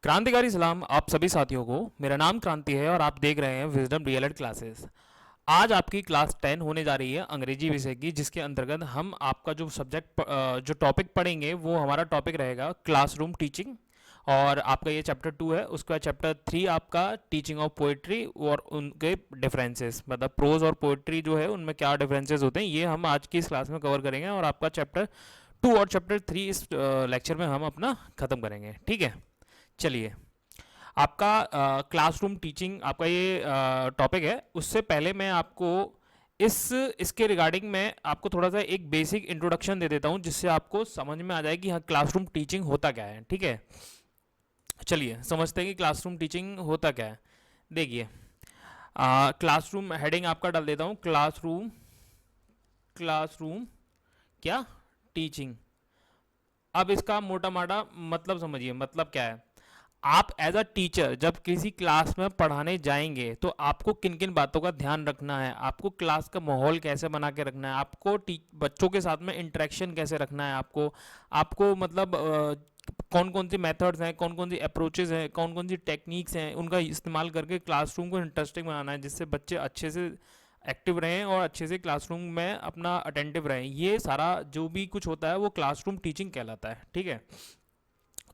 क्रांतिकारी सलाम आप सभी साथियों को। मेरा नाम क्रांति है और आप देख रहे हैं विजडम डीएलएड क्लासेस। आज आपकी क्लास 10 होने जा रही है अंग्रेजी विषय की, जिसके अंतर्गत हम आपका जो सब्जेक्ट जो टॉपिक पढ़ेंगे वो हमारा टॉपिक रहेगा क्लासरूम टीचिंग। और आपका ये चैप्टर 2 है। उसके बाद चैप्टर 3 आपका टीचिंग ऑफ पोइट्री और उनके डिफरेंसेस, मतलब प्रोज और पोइट्री जो है उनमें क्या डिफरेंसेस होते हैं, ये हम आज की इस क्लास में कवर करेंगे। और आपका चैप्टर 2 और चैप्टर 3 इस लेक्चर में हम अपना ख़त्म करेंगे। ठीक है, चलिए। आपका क्लासरूम टीचिंग आपका ये टॉपिक है। उससे पहले मैं आपको इसके रिगार्डिंग मैं आपको थोड़ा सा एक बेसिक इंट्रोडक्शन दे देता हूँ, जिससे आपको समझ में आ जाए कि हाँ क्लासरूम टीचिंग होता क्या है। ठीक है, चलिए समझते हैं कि क्लासरूम टीचिंग होता क्या है। देखिए, क्लासरूम हेडिंग आपका डाल देता हूँ, क्लासरूम क्लासरूम क्या टीचिंग। अब इसका मोटा माटा मतलब समझिए, मतलब क्या है। आप एज अ टीचर जब किसी क्लास में पढ़ाने जाएंगे तो आपको किन किन बातों का ध्यान रखना है, आपको क्लास का माहौल कैसे बना के रखना है, आपको बच्चों के साथ में इंटरेक्शन कैसे रखना है, आपको आपको मतलब कौन कौन सी मेथड्स हैं, कौन कौन सी अप्रोचेज हैं, कौन कौन सी टेक्निक्स हैं, उनका इस्तेमाल करके क्लासरूम को इंटरेस्टिंग बनाना है, जिससे बच्चे अच्छे से एक्टिव रहें और अच्छे से क्लासरूम में अपना अटेंटिव रहें। ये सारा जो भी कुछ होता है वो क्लासरूम टीचिंग कहलाता है। ठीक है,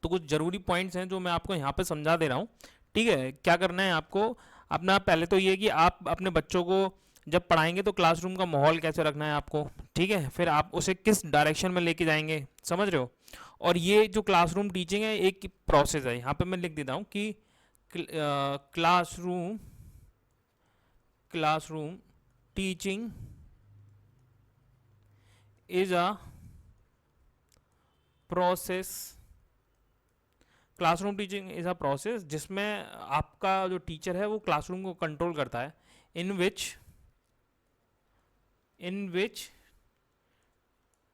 तो कुछ ज़रूरी पॉइंट्स हैं जो मैं आपको यहाँ पे समझा दे रहा हूँ। ठीक है, क्या करना है आपको अपना, पहले तो ये कि आप अपने बच्चों को जब पढ़ाएंगे तो क्लासरूम का माहौल कैसे रखना है आपको। ठीक है, फिर आप उसे किस डायरेक्शन में लेके जाएंगे, समझ रहे हो। और ये जो क्लासरूम टीचिंग है एक प्रोसेस है। यहाँ पे मैं लिख देता हूँ कि classroom classroom teaching is a process. Classroom teaching is a process जिसमें आपका जो टीचर है वो क्लासरूम को कंट्रोल करता है। इन विच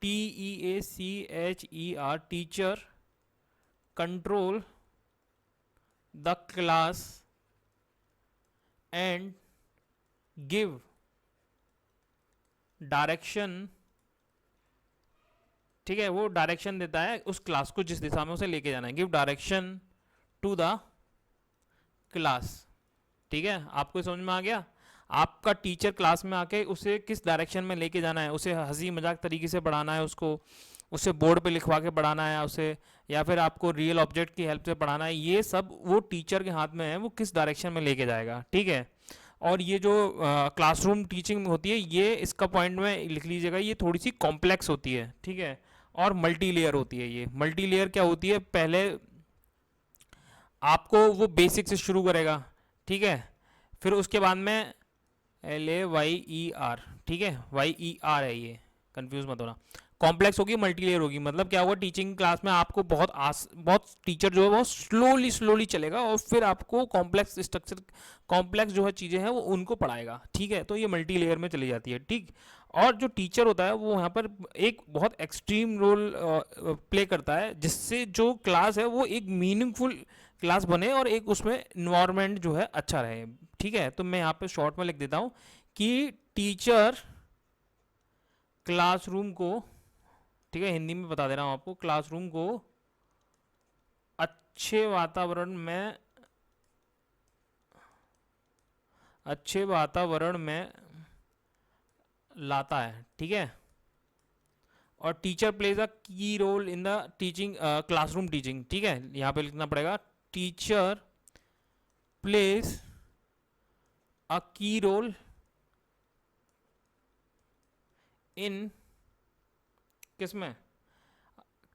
TEACHER teacher control the class and give direction. ठीक है, वो डायरेक्शन देता है उस क्लास को जिस दिशा में उसे लेके जाना है। Give direction to the class. ठीक है, आपको समझ में आ गया। आपका टीचर क्लास में आके उसे किस डायरेक्शन में लेके जाना है, उसे हंसी मजाक तरीके से पढ़ाना है, उसको उसे बोर्ड पे लिखवा के पढ़ाना है उसे, या फिर आपको रियल ऑब्जेक्ट की हेल्प से पढ़ाना है, ये सब वो टीचर के हाथ में है, वो किस डायरेक्शन में लेके जाएगा। ठीक है, और ये जो क्लासरूम टीचिंग होती है, ये इसका पॉइंट में लिख लीजिएगा, ये थोड़ी सी कॉम्प्लेक्स होती है। ठीक है, और मल्टी लेयर होती है। ये मल्टी लेयर क्या होती है, पहले आपको वो बेसिक से शुरू करेगा। ठीक है, फिर उसके बाद में LAYER, ठीक है, YER है ये, कंफ्यूज मत होना। कॉम्प्लेक्स होगी, मल्टीलेयर होगी। मतलब क्या होगा, टीचिंग क्लास में आपको बहुत टीचर जो है बहुत स्लोली स्लोली चलेगा और फिर आपको कॉम्प्लेक्स स्ट्रक्चर, कॉम्प्लेक्स जो है चीज़ें हैं वो उनको पढ़ाएगा। ठीक है, तो ये मल्टी लेयर में चली जाती है। ठीक, और जो टीचर होता है वो यहाँ पर एक बहुत एक्सट्रीम रोल प्ले करता है, जिससे जो क्लास है वो एक मीनिंगफुल क्लास बने और एक उसमें इन्वायरमेंट जो है अच्छा रहे। ठीक है, तो मैं यहाँ पे शॉर्ट में लिख देता हूँ कि टीचर क्लासरूम को, ठीक है, हिंदी में बता दे रहा हूँ आपको, क्लासरूम को अच्छे वातावरण में अच्छे वातावरण में लाता है। ठीक है, और teacher plays a key role in the teaching classroom teaching. ठीक है, यहाँ पे लिखना पड़ेगा teacher plays a key role इन, किसमें,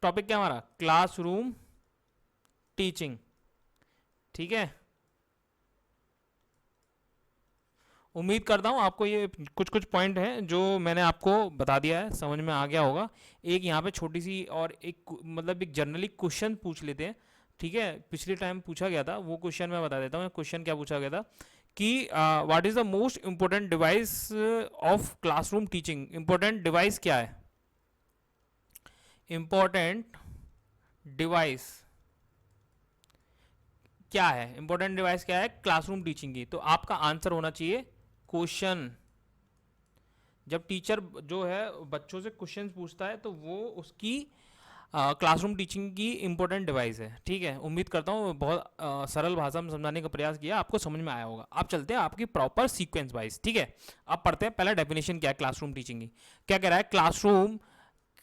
टॉपिक क्या हमारा, क्लासरूम टीचिंग। ठीक है, उम्मीद करता हूँ आपको ये कुछ कुछ पॉइंट हैं जो मैंने आपको बता दिया है समझ में आ गया होगा। एक यहाँ पे छोटी सी और एक मतलब एक जनरली क्वेश्चन पूछ लेते हैं। ठीक है, पिछले टाइम पूछा गया था, वो क्वेश्चन मैं बता देता हूँ। क्वेश्चन क्या पूछा गया था कि what is the most important device of classroom teaching. Important device क्या है, इम्पोर्टेंट डिवाइस क्या है, इंपॉर्टेंट डिवाइस क्या है क्लासरूम टीचिंग की। तो आपका आंसर होना चाहिए क्वेश्चन। जब टीचर जो है बच्चों से क्वेश्चंस पूछता है तो वो उसकी क्लासरूम टीचिंग की इंपॉर्टेंट डिवाइस है। ठीक है, उम्मीद करता हूँ बहुत सरल भाषा में समझाने का प्रयास किया, आपको समझ में आया होगा। अब चलते हैं आपकी प्रॉपर सीक्वेंस वाइज। ठीक है, अब पढ़ते हैं पहला डेफिनेशन क्या है क्लासरूम टीचिंग की। क्या कह रहा है,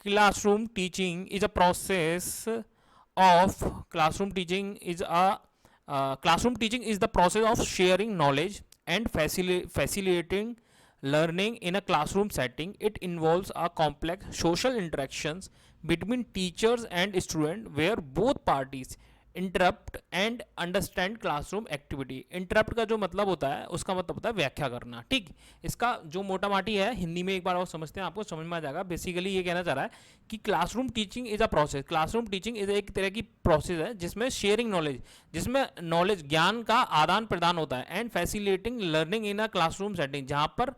classroom teaching is a process of classroom teaching is the process of sharing knowledge and facilitating learning in a classroom setting. It involves a complex social interactions between teachers and students where both parties interrupt and understand classroom activity. Interrupt का जो मतलब होता है उसका मतलब होता है व्याख्या करना। ठीक, इसका जो मोटा माटी है हिंदी में एक बार और समझते हैं, आपको समझ में आ जाएगा। बेसिकली ये कहना चाह रहा है कि classroom teaching is a process, classroom teaching is एक तरह की प्रोसेस है जिसमें शेयरिंग नॉलेज, जिसमें नॉलेज ज्ञान का आदान प्रदान होता है, and facilitating learning in a classroom setting, जहाँ पर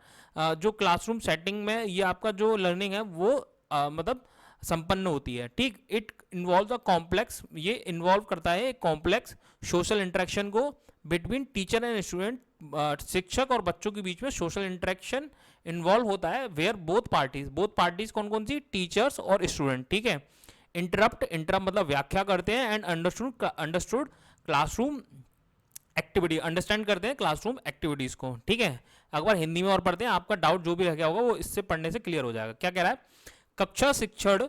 जो क्लासरूम सेटिंग में ये आपका जो लर्निंग है वो मतलब संपन्न होती है। ठीक, इट इन्वॉल्व अ कॉम्प्लेक्स, ये इन्वॉल्व करता है कॉम्प्लेक्स सोशल इंटरेक्शन को बिटवीन टीचर एंड स्टूडेंट, शिक्षक और बच्चों के बीच में सोशल इंटरेक्शन इन्वॉल्व होता है। वेयर बोथ पार्टीज कौन कौन सी, टीचर्स और स्टूडेंट। ठीक है, इंटरप्ट मतलब व्याख्या करते हैं, and understood classroom activity, understand करते हैं क्लासरूम एक्टिविटीज को। ठीक है, अगर हिंदी में और पढ़ते हैं, आपका डाउट जो भी रह गया होगा वो इससे पढ़ने से क्लियर हो जाएगा। क्या कह रहा है, कक्षा शिक्षण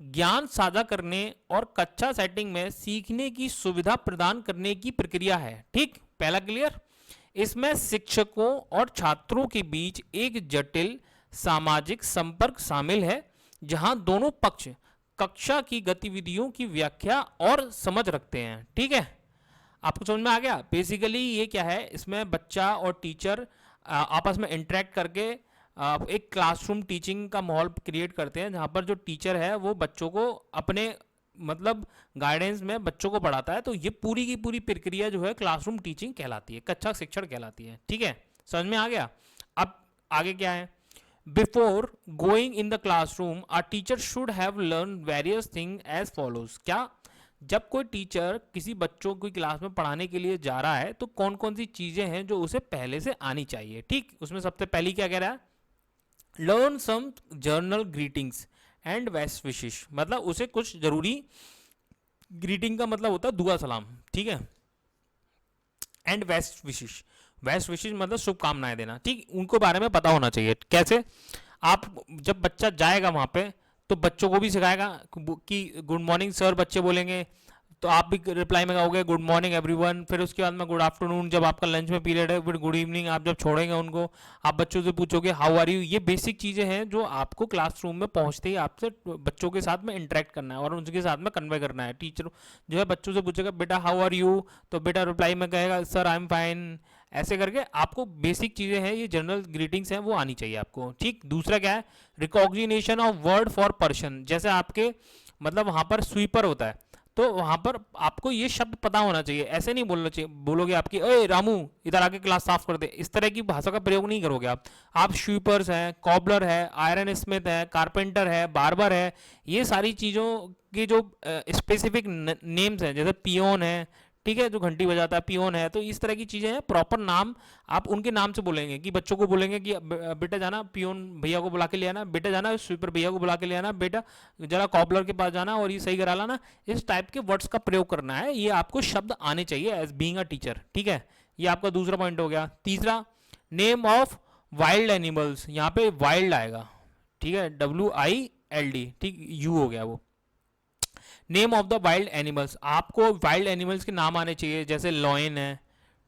ज्ञान साझा करने और कक्षा सेटिंग में सीखने की सुविधा प्रदान करने की प्रक्रिया है। ठीक, पहला क्लियर। इसमें शिक्षकों और छात्रों के बीच एक जटिल सामाजिक संपर्क शामिल है, जहां दोनों पक्ष कक्षा की गतिविधियों की व्याख्या और समझ रखते हैं। ठीक है, आपको समझ में आ गया। बेसिकली ये क्या है, इसमें बच्चा और टीचर आपस में इंटरेक्ट करके एक क्लासरूम टीचिंग का माहौल क्रिएट करते हैं, जहाँ पर जो टीचर है वो बच्चों को अपने मतलब गाइडेंस में बच्चों को पढ़ाता है। तो ये पूरी की पूरी प्रक्रिया जो है क्लासरूम टीचिंग कहलाती है, कक्षा शिक्षण कहलाती है। ठीक है, समझ में आ गया। अब आगे क्या है, before going in the classroom a teacher should have learn various thing as follows. क्या, जब कोई टीचर किसी बच्चों की क्लास में पढ़ाने के लिए जा रहा है तो कौन कौन सी चीजें हैं जो उसे पहले से आनी चाहिए। ठीक, उसमें सबसे पहली क्या कह रहा है, learn some general greetings and best wishes, मतलब उसे कुछ जरूरी, ग्रीटिंग का मतलब होता है दुआ सलाम। ठीक है, एंड बेस्ट विशेष मतलब शुभकामनाएं देना। ठीक, उनको बारे में पता होना चाहिए। कैसे, आप जब बच्चा जाएगा वहां पे तो बच्चों को भी सिखाएगा कि गुड मॉर्निंग सर बच्चे बोलेंगे, तो आप भी रिप्लाई में कहोगे गुड मॉर्निंग एवरीवन। फिर उसके बाद में गुड आफ्टरनून, जब आपका लंच में पीरियड है, फिर गुड इवनिंग आप जब छोड़ेंगे उनको, आप बच्चों से पूछोगे हाउ आर यू। ये बेसिक चीज़ें हैं जो आपको क्लासरूम में पहुंचते ही आपसे बच्चों के साथ में इंटरेक्ट करना है और उनके साथ में कन्वे करना है। टीचर जो है बच्चों से पूछेगा बेटा हाउ आर यू, तो बेटा रिप्लाई में कहेगा सर आई एम फाइन। ऐसे करके आपको बेसिक चीज़ें हैं, ये जनरल ग्रीटिंग्स हैं, वो आनी चाहिए आपको। ठीक, दूसरा क्या है, recognition of word for person. जैसे आपके मतलब वहाँ पर स्वीपर होता है तो वहां पर आपको ये शब्द पता होना चाहिए। ऐसे नहीं बोलना चाहिए, बोलोगे आपकी ओए रामू इधर आके क्लास साफ कर दे, इस तरह की भाषा का प्रयोग नहीं करोगे आप स्वीपर्स हैं, कॉबलर है, आयरन स्मिथ है, कारपेंटर है, बार्बर है, ये सारी चीज़ों की जो स्पेसिफिक नेम्स हैं, जैसे पियोन है, ठीक है, जो घंटी बजाता है पियोन है, तो इस तरह की चीज़ें हैं, प्रॉपर नाम आप उनके नाम से बोलेंगे। कि बच्चों को बोलेंगे कि बेटा जाना पियोन भैया को बुला के ले आना, बेटा जाना स्वीपर भैया को बुला के ले आना, बेटा जरा कॉबलर के पास जाना और ये सही करा लाना। इस टाइप के वर्ड्स का प्रयोग करना है, ये आपको शब्द आने चाहिए एज बीइंग अ टीचर। ठीक है, ये आपका दूसरा पॉइंट हो गया। तीसरा, नेम ऑफ वाइल्ड एनिमल्स, यहाँ पे वाइल्ड आएगा, ठीक है, WILD, ठीक, यू हो गया वो। Name of the wild animals, आपको वाइल्ड एनिमल्स के नाम आने चाहिए, जैसे लॉयन है,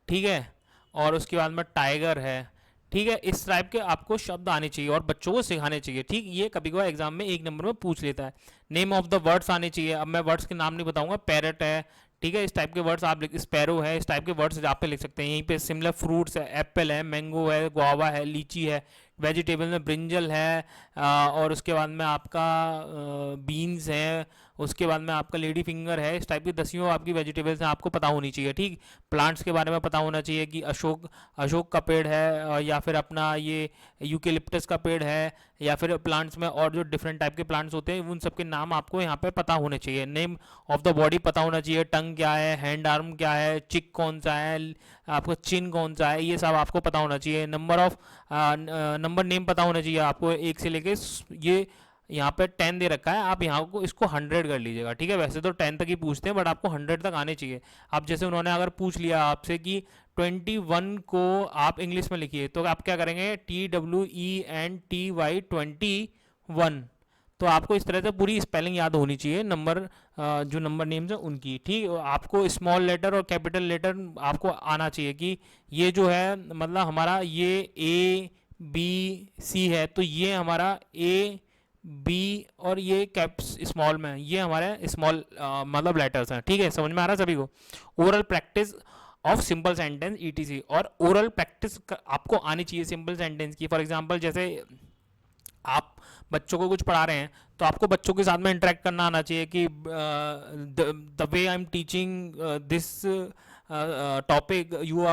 ठीक है, और उसके बाद में टाइगर है, ठीक है, इस टाइप के आपको शब्द आने चाहिए और बच्चों को सिखाने चाहिए। ठीक, ये कभी कभार एग्जाम में 1 नंबर में पूछ लेता है। नेम ऑफ द वर्ड्स आने चाहिए, अब मैं वर्ड्स के नाम नहीं बताऊंगा, पैरट है, ठीक है, इस टाइप के वर्ड्स आप स्पैरो है, इस टाइप के वर्ड्स आप पे लिख सकते हैं। यहीं पे सिमिलर फ्रूट्स है, एप्पल है, मैंगो है, गुआवा है, लीची है, वेजिटेबल में ब्रिंजल है, और उसके बाद में आपका बीन्स है, उसके बाद में आपका लेडी फिंगर है। इस टाइप की 10 आपकी वेजिटेबल्स हैं, आपको पता होनी चाहिए। ठीक, प्लांट्स के बारे में पता होना चाहिए कि अशोक का पेड़ है, या फिर अपना ये यूकेलिप्टस का पेड़ है, या फिर प्लांट्स में और जो डिफरेंट टाइप के प्लांट्स होते हैं उन सब के नाम आपको यहाँ पे पता होने चाहिए। नेम ऑफ द बॉडी पता होना चाहिए, टंग क्या है, हैंड आर्म क्या है, चिक कौन सा है, आपको चिन कौन सा है, ये सब आपको पता होना चाहिए। नंबर नेम पता होना चाहिए आपको 1 से लेके ये यहाँ पे 10 दे रखा है, आप यहाँ को इसको 100 कर लीजिएगा, ठीक है। वैसे तो 10 तक ही पूछते हैं बट आपको 100 तक आने चाहिए। अब जैसे उन्होंने अगर पूछ लिया आपसे कि 21 को आप इंग्लिश में लिखिए, तो आप क्या करेंगे, TWENTY21। तो आपको इस तरह से पूरी स्पेलिंग याद होनी चाहिए, नंबर जो नंबर नेम्स हैं उनकी, ठीक। आपको स्मॉल लेटर और कैपिटल लेटर आपको आना चाहिए कि ये जो है मतलब हमारा ये A B C है, तो ये हमारा A B और ये कैप्स स्मॉल में, ये हमारे स्मॉल मतलब लेटर्स हैं, ठीक है। समझ में आ रहा है सभी को। Oral practice of simple sentence ETC, और ओरल प्रैक्टिस आपको आनी चाहिए सिंपल सेंटेंस की। फॉर एग्जांपल जैसे आप बच्चों को कुछ पढ़ा रहे हैं तो आपको बच्चों के साथ में इंटरेक्ट करना आना चाहिए कि the way I am teaching this topic you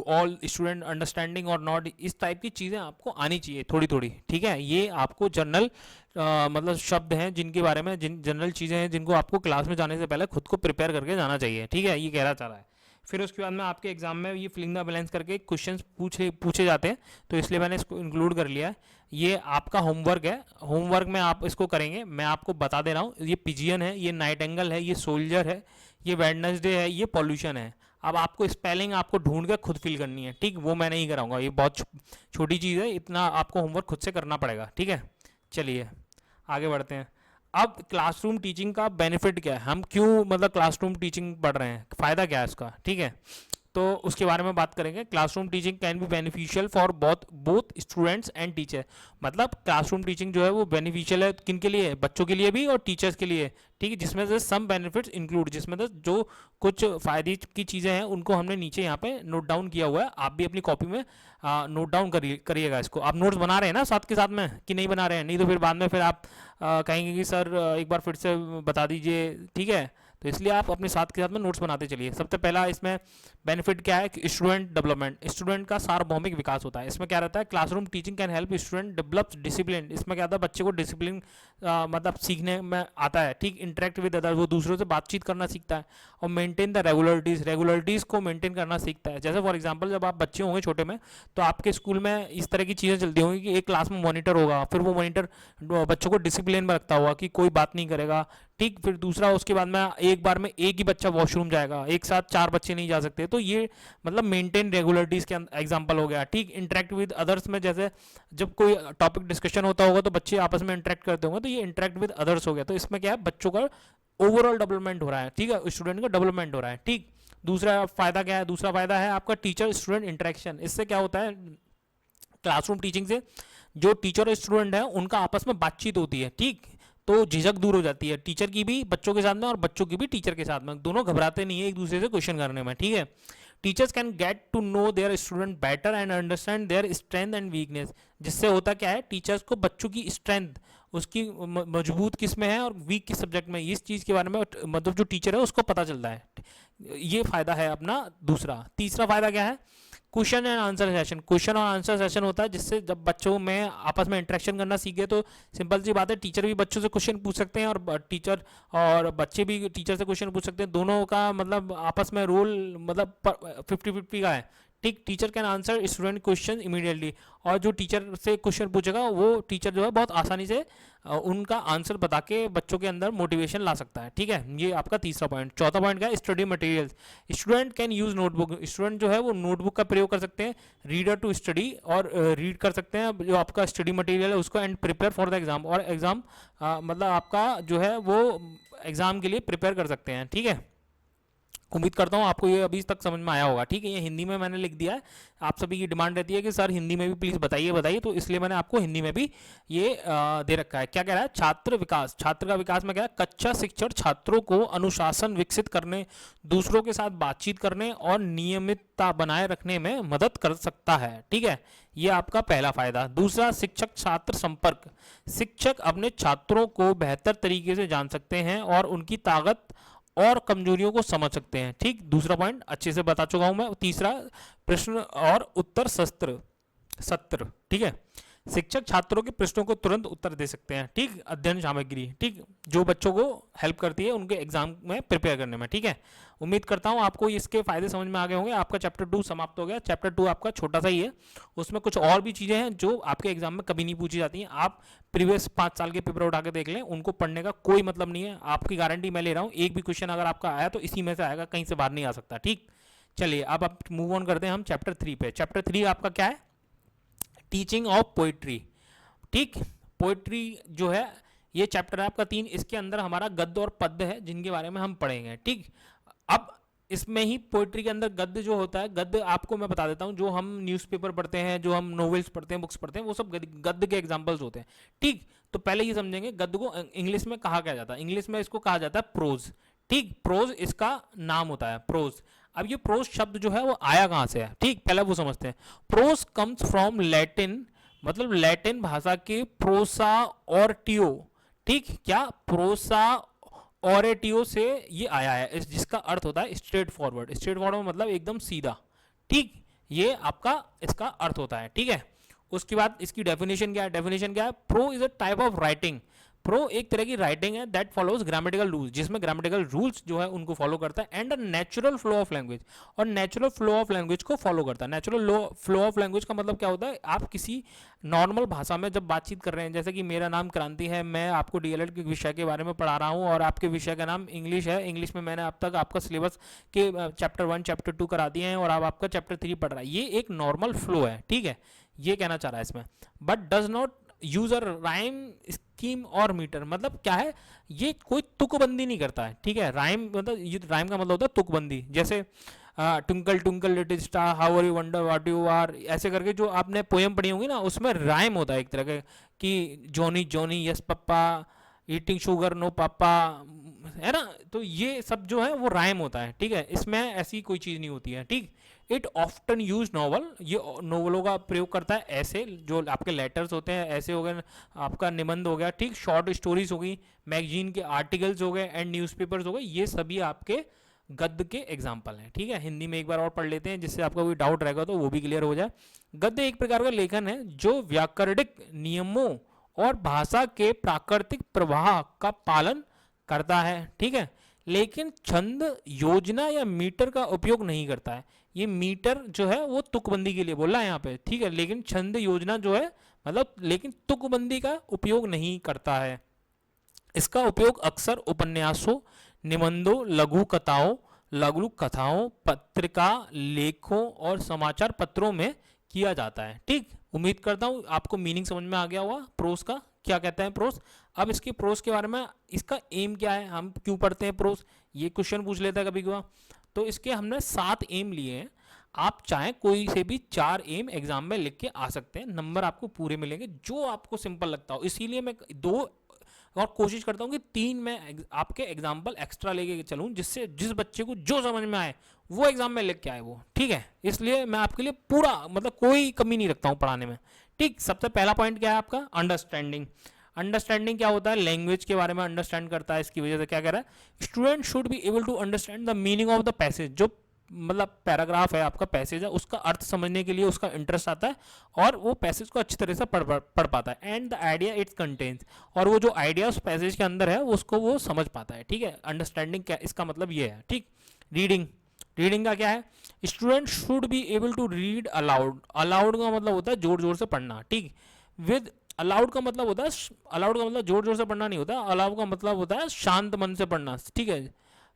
all student understanding और नॉट, इस टाइप की चीज़ें आपको आनी चाहिए थोड़ी थोड़ी, ठीक है। ये आपको जनरल मतलब शब्द हैं जिनके बारे में, जिन जनरल चीज़ें हैं जिनको आपको क्लास में जाने से पहले खुद को प्रिपेयर करके जाना चाहिए, ठीक है। ये कहना चाह रहा है। फिर उसके बाद में आपके एग्जाम में ये फिलिंग द बैलेंस करके क्वेश्चन पूछे जाते हैं, तो इसलिए मैंने इसको इंक्लूड कर लिया है। ये आपका होमवर्क है, होमवर्क में आप इसको करेंगे। मैं आपको बता दे रहा हूँ, ये पिजियन है, ये नाइट एंगल है, ये सोल्जर है, ये वेडनेसडे है, ये पॉल्यूशन है। अब आपको स्पेलिंग आपको ढूंढ के खुद फिल करनी है, ठीक। वो मैं नहीं कराऊंगा, ये बहुत छोटी चीज़ है, इतना आपको होमवर्क खुद से करना पड़ेगा, ठीक है। चलिए आगे बढ़ते हैं। अब क्लासरूम टीचिंग का बेनिफिट क्या है, हम क्यों मतलब क्लासरूम टीचिंग पढ़ रहे हैं, फ़ायदा क्या है इसका, ठीक है। तो उसके बारे में बात करेंगे। Classroom teaching can be beneficial for both students and teacher. मतलब क्लासरूम टीचिंग जो है वो बेनिफिशियल है किन के लिए, बच्चों के लिए भी और टीचर्स के लिए, ठीक है। जिसमें से सम बेनिफिट्स इंक्लूड, जिसमें से जो कुछ फ़ायदे की चीज़ें हैं उनको हमने नीचे यहाँ पे नोट डाउन किया हुआ है। आप भी अपनी कॉपी में नोट डाउन करिएगा इसको। आप नोट्स बना रहे हैं ना साथ के साथ में कि नहीं बना रहे हैं, नहीं तो फिर बाद में फिर आप कहेंगे कि सर एक बार फिर से बता दीजिए, ठीक है। तो इसलिए आप अपने साथ के साथ में नोट्स बनाते चलिए। सबसे पहला इसमें बेनिफिट क्या है कि स्टूडेंट डेवलपमेंट, स्टूडेंट का सार्वभौमिक विकास होता है। इसमें क्या रहता है, classroom teaching can help student develop discipline. इसमें क्या होता है, बच्चे को डिसिप्लिन मतलब सीखने में आता है, ठीक। इंटरेक्ट विद अदर, वो दूसरों से बातचीत करना सीखता है। और मेंटेन द रेगुलरिटीज़ को मेंटेन करना सीखता है। जैसे फॉर एग्जांपल जब आप बच्चे होंगे छोटे में, तो आपके स्कूल में इस तरह की चीज़ें चलती होंगी कि एक क्लास में मॉनिटर होगा, फिर वो मॉनिटर बच्चों को डिसिप्लिन में रखता होगा कि कोई बात नहीं करेगा, ठीक। फिर दूसरा, उसके बाद में एक बार में एक ही बच्चा वॉशरूम जाएगा, एक साथ 4 बच्चे नहीं जा सकते। तो ये मतलब मेंटेन रेगुलरिटीज़ के एग्जांपल हो गया, ठीक। इंटरेक्ट विद अदर्स में जैसे जब कोई टॉपिक डिस्कशन होता होगा तो बच्चे आपस में इंटरेक्ट करते होंगे, तो ये इंटरेक्ट विद अदर्स हो गया। तो इसमें क्या है, बच्चों का ओवरऑल डेवलपमेंट हो रहा है, ठीक है, स्टूडेंट का डेवलपमेंट हो रहा है, ठीक। दूसरा फायदा क्या है, दूसरा फायदा है आपका टीचर स्टूडेंट इंटरेक्शन। इससे क्या होता है, क्लासरूम टीचिंग से जो टीचर और स्टूडेंट है उनका आपस में बातचीत होती है, ठीक। तो झिझक दूर हो जाती है, टीचर की भी बच्चों के साथ में और बच्चों की भी टीचर के साथ में, दोनों घबराते नहीं है एक दूसरे से क्वेश्चन करने में, ठीक है। Teachers can get to know their student better and understand their strength and weakness. जिससे होता क्या है, टीचर्स को बच्चों की स्ट्रेंथ, उसकी मजबूत किस में है और वीक किस सब्जेक्ट में, इस चीज़ के बारे में मतलब जो टीचर है उसको पता चलता है। ये फायदा है अपना दूसरा। तीसरा फायदा क्या है, question and answer session. Question और आंसर सेशन होता है जिससे जब बच्चों में आपस में इंटरेक्शन करना सीखे, तो सिंपल सी बात है, टीचर भी बच्चों से क्वेश्चन पूछ सकते हैं और टीचर और बच्चे भी टीचर से क्वेश्चन पूछ सकते हैं। दोनों का मतलब आपस में रोल मतलब 50-50 का है, ठीक। Teacher can answer student question immediately, और जो टीचर से क्वेश्चन पूछेगा वो टीचर जो है बहुत आसानी से उनका आंसर बता के बच्चों के अंदर मोटिवेशन ला सकता है, ठीक है। ये आपका तीसरा पॉइंट। चौथा पॉइंट क्या है, study materials. Student can use notebook. Student जो है वो नोटबुक का प्रयोग कर सकते हैं, रीडर टू स्टडी, और रीड कर सकते हैं जो आपका स्टडी मटेरियल है उसको, and prepare for the exam. और एग्जाम मतलब आपका जो है वो एग्जाम के लिए प्रिपेयर कर सकते हैं, ठीक है। उम्मीद करता हूँ आपको ये अभी तक समझ में आया होगा, ठीक है। ये हिंदी में मैंने लिख दिया है, आप सभी की डिमांड रहती है कि सर हिंदी में भी प्लीज़ बताइए, तो इसलिए मैंने आपको हिंदी में भी ये दे रखा है। क्या कह रहा है, छात्र विकास। छात्र का विकास में क्या है, कक्षा शिक्षण छात्रों को अनुशासन विकसित करने, दूसरों के साथ बातचीत करने और नियमितता बनाए रखने में मदद कर सकता है, ठीक है। ये आपका पहला फायदा। दूसरा, शिक्षक छात्र संपर्क। शिक्षक अपने छात्रों को बेहतर तरीके से जान सकते हैं और उनकी ताकत और कमजोरियों को समझ सकते हैं, ठीक। दूसरा पॉइंट अच्छे से बता चुका हूं मैं। तीसरा, प्रश्न और उत्तर सत्र, ठीक है। शिक्षक छात्रों के प्रश्नों को तुरंत उत्तर दे सकते हैं। ठीक, अध्ययन सामग्री, ठीक, जो बच्चों को हेल्प करती है उनके एग्जाम में प्रिपेयर करने में। ठीक है, उम्मीद करता हूँ आपको इसके फायदे समझ में आ गए होंगे। आपका चैप्टर 2 समाप्त हो गया। चैप्टर 2 आपका छोटा सा ही है, उसमें कुछ और भी चीज़ें हैं जो आपके एग्जाम में कभी नहीं पूछी जाती हैं। आप प्रीवियस 5 साल के पेपर उठा के देख लें, उनको पढ़ने का कोई मतलब नहीं है। आपकी गारंटी मैं ले रहा हूँ, एक भी क्वेश्चन अगर आपका आया तो इसी में से आएगा, कहीं से बाहर नहीं आ सकता। ठीक, चलिए अब आप मूव ऑन करते हैं हम चैप्टर 3 पे। चैप्टर 3 आपका क्या है? Teaching of poetry. ठीक, पोइट्री जो है ये चैप्टर है आपका 3। इसके अंदर हमारा गद्य और पद्य है जिनके बारे में हम पढ़ेंगे। ठीक, अब इसमें ही पोइट्री के अंदर गद्य जो होता है, गद्य आपको मैं बता देता हूँ, जो हम न्यूज़पेपर पढ़ते हैं, जो हम नॉवेल्स पढ़ते हैं, बुक्स पढ़ते हैं, वो सब गद्य के एग्जाम्पल्स होते हैं। ठीक, तो पहले ये समझेंगे गद्य को इंग्लिश में कहा क्या जाता है। इंग्लिश में इसको कहा जाता है प्रोज। ठीक, प्रोज इसका नाम होता है, प्रोज। अब ये प्रोज शब्द जो है वो आया कहाँ से है? ठीक, पहले वो समझते हैं। प्रोज कम्स फ्रॉम लैटिन, मतलब लैटिन भाषा के प्रोसा ऑर्टियो। ठीक, क्या? प्रोसा ऑरेटियो से ये आया है, जिसका अर्थ होता है स्ट्रेट फॉरवर्ड। स्ट्रेट फॉरवर्ड मतलब एकदम सीधा। ठीक, ये आपका इसका अर्थ होता है। ठीक है, उसके बाद इसकी डेफिनेशन क्या है? डेफिनेशन क्या है? Pro is a type of writing. Pro एक तरह की राइटिंग है दैट फॉलोज ग्रामेटिकल रूल्स, जिसमें ग्रामेटिकल रूल्स जो है उनको फॉलो करता है, and a natural flow of language, और नेचुरल फ्लो ऑफ लैंग्वेज को फॉलो करता है। नेचुरल फ्लो ऑफ लैंग्वेज का मतलब क्या होता है? आप किसी नॉर्मल भाषा में जब बातचीत कर रहे हैं, जैसे कि मेरा नाम क्रांति है, मैं आपको डीएलएड के विषय के बारे में पढ़ा रहा हूँ और आपके विषय का नाम इंग्लिश है। इंग्लिश में मैंने अब तक आपका सिलेबस के चैप्टर 1 चैप्टर 2 करा दिए हैं और अब आपका चैप्टर 3 पढ़ रहा है। ये एक नॉर्मल फ्लो है। ठीक है, ये कहना चाह रहा है इसमें। But does not use a rhyme scheme और मीटर, मतलब क्या है? ये कोई तुकबंदी नहीं करता है। ठीक है, राइम मतलब ये राइम का मतलब होता है तुकबंदी। जैसे twinkle twinkle little star how are you wonder what you are, ऐसे करके जो आपने पोएम पढ़ी होंगी ना, उसमें राइम होता है एक तरह का, कि जॉनी जॉनी यस पप्पा, ईटिंग शुगर नो पापा, है ना। तो ये सब जो है वो राइम होता है। ठीक है, इसमें ऐसी कोई चीज़ नहीं होती है। ठीक, इट ऑफ्टन यूज नॉवल, ये नॉवलों का प्रयोग करता है। ऐसे जो आपके लेटर्स होते हैं, ऐसे हो गए, आपका निबंध हो गया, ठीक, शॉर्ट स्टोरीज हो गई, मैगजीन के आर्टिकल्स हो गए, एंड न्यूज़पेपर्स हो गए, ये सभी आपके गद्य के एग्जाम्पल हैं। ठीक है, हिंदी में एक बार और पढ़ लेते हैं जिससे आपका कोई डाउट रहेगा तो वो भी क्लियर हो जाए। गद्य एक प्रकार का लेखन है जो व्याकरणिक नियमों और भाषा के प्राकृतिक प्रवाह का पालन करता है। ठीक है, लेकिन छंद, योजना या मीटर का उपयोग नहीं करता है। ये मीटर जो है वो तुकबंदी के लिए बोल रहा है यहाँ पे। ठीक है, लेकिन छंद योजना जो है मतलब लेकिन तुकबंदी का उपयोग नहीं करता है। इसका उपयोग अक्सर उपन्यासों, निबंधों, लघु कथाओं, पत्रिका लेखों और समाचार पत्रों में किया जाता है। ठीक, उम्मीद करता हूँ आपको मीनिंग समझ में आ गया होगा प्रोस का, क्या कहते हैं प्रोस। अब इसके प्रोस के बारे में, इसका एम क्या है, हम क्यों पढ़ते हैं प्रोस, ये क्वेश्चन पूछ लेता है कभी कभार। तो इसके हमने 7 एम लिए हैं। आप चाहें कोई से भी 4 एम एग्जाम में लिख के आ सकते हैं, नंबर आपको पूरे मिलेंगे जो आपको सिंपल लगता हो। इसीलिए मैं 2 और कोशिश करता हूँ कि 3 में आपके एग्जाम्पल एक्स्ट्रा लेके चलूँ, जिससे जिस बच्चे को जो समझ में आए वो एग्जाम में लिख के आए वो। ठीक है, इसलिए मैं आपके लिए पूरा मतलब कोई कमी नहीं रखता हूँ पढ़ाने में। ठीक, सबसे पहला पॉइंट क्या है आपका? अंडरस्टैंडिंग। अंडरस्टैंडिंग क्या होता है? लैंग्वेज के बारे में अंडरस्टैंड करता है। इसकी वजह से क्या कह रहा है? Student should be able to understand the meaning of the passage, जो मतलब पैराग्राफ है आपका, पैसेज है, उसका अर्थ समझने के लिए उसका इंटरेस्ट आता है और वो पैसेज को अच्छी तरह से पढ़ पाता है। And the idea it's contains, और वो जो आइडिया उस पैसेज के अंदर है उसको वो समझ पाता है। ठीक है, अंडरस्टैंडिंग क्या इसका मतलब ये है। ठीक, रीडिंग। रीडिंग का क्या है? Student should be able to read aloud. Aloud का मतलब होता है जोर जोर से पढ़ना। ठीक, विद अलाउड का मतलब होता है, अलाउड का मतलब जोर जोर से पढ़ना नहीं होता, अलाउड का मतलब होता है शांत मन से पढ़ना। ठीक है,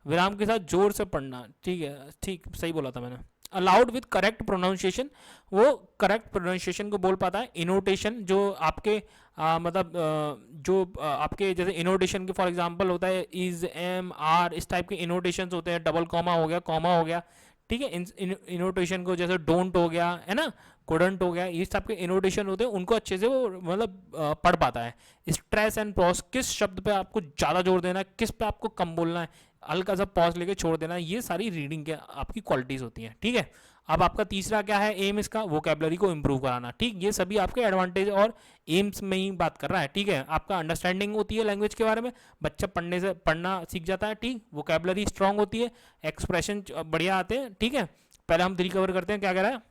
विराम के साथ जोर से पढ़ना। ठीक है, ठीक सही बोला था मैंने। अलाउड विद करेक्ट प्रोनाउंसिएशन, वो करेक्ट प्रोनाउंसिएशन को बोल पाता है। इनोटेशन जो आपके जो आपके जैसे इनोटेशन के फॉर एग्जांपल होता है इज, एम, आर, इस टाइप के इनोटेशन होते हैं। डबल कॉमा हो गया, कॉमा हो गया। ठीक है, इनोटेशन को जैसे डोंट हो गया, है ना, कोडंट हो गया, इस टाइप के इनोटेशन होते हैं, उनको अच्छे से वो मतलब पढ़ पाता है। स्ट्रेस एंड पॉज, किस शब्द पे आपको ज़्यादा जोर देना है, किस पे आपको कम बोलना है, हल्का सा पॉज लेके छोड़ देना, ये सारी रीडिंग के आपकी क्वालिटीज होती हैं। ठीक है, अब आपका तीसरा क्या है एम इसका? वोकैबुलरी को इंप्रूव कराना। ठीक, ये सभी आपके एडवांटेज और एम्स में ही बात कर रहा है। ठीक है, आपका अंडरस्टैंडिंग होती है लैंग्वेज के बारे में, बच्चा पढ़ना सीख जाता है। ठीक, वोकैबुलरी स्ट्रांग होती है, एक्सप्रेशन बढ़िया आते हैं। ठीक है, पहले हम 3 कवर करते हैं, क्या कह रहा है?